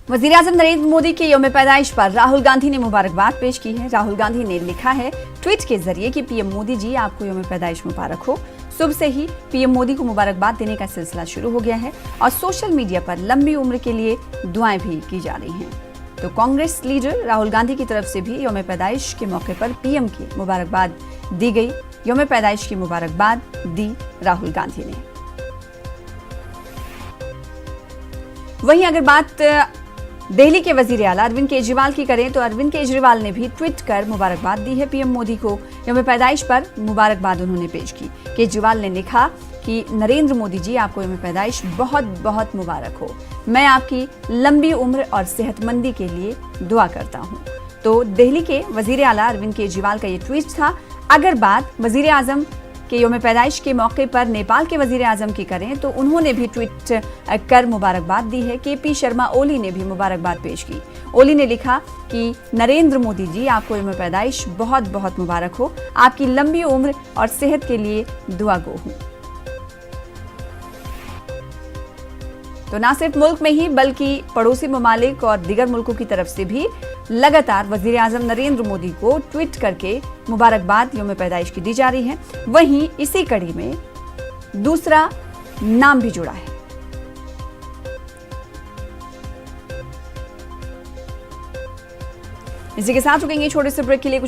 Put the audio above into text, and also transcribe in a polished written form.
वज़ीर-ए-आज़म नरेंद्र मोदी के यौम पैदाइश पर राहुल गांधी ने मुबारकबाद पेश की है। राहुल गांधी ने लिखा है ट्वीट के जरिए कि पीएम मोदी जी आपको यौम पैदाइश मुबारक हो। सुबह से ही पीएम मोदी को मुबारकबाद देने का सिलसिला शुरू हो गया है और सोशल मीडिया पर लंबी उम्र के लिए दुआएं भी की जा रही हैं। तो कांग्रेस लीडर राहुल गांधी की तरफ से भी यौम पैदाइश के मौके पर पीएम की मुबारकबाद दी गई। यौम पैदाइश की मुबारकबाद दी राहुल गांधी ने। वहीं अगर बात दिल्ली के वजीर आला अरविंद केजरीवाल की करें तो अरविंद केजरीवाल ने भी ट्वीट कर मुबारकबाद दी है पीएम मोदी को। यौम पैदाइश पर मुबारकबाद उन्होंने पेश की। केजरीवाल ने लिखा कि नरेंद्र मोदी जी आपको यौम पैदाइश बहुत बहुत मुबारक हो। मैं आपकी लंबी उम्र और सेहतमंदी के लिए दुआ करता हूँ। तो दिल्ली के वजीर आला अरविंद केजरीवाल का ये ट्वीट था। अगर बात वजीर आजम के यौम पैदाइश के मौके पर नेपाल के वजीर आजम की करें तो उन्होंने भी ट्वीट कर मुबारकबाद दी है। केपी शर्मा ओली ने भी मुबारकबाद पेश की। ओली ने लिखा कि नरेंद्र मोदी जी आपको यौम पैदाइश बहुत बहुत मुबारक हो। आपकी लंबी उम्र और सेहत के लिए दुआ गो हूं। तो न सिर्फ मुल्क में ही बल्कि पड़ोसी ममालिक और दीगर मुल्कों की तरफ से भी लगातार वजीर आजम नरेंद्र मोदी को ट्वीट करके मुबारकबाद यौम पैदाइश की दी जा रही है। वहीं इसी कड़ी में दूसरा नाम भी जुड़ा है। इसी के साथ रुकेंगे छोटे से ब्रेक के लिए। कुछ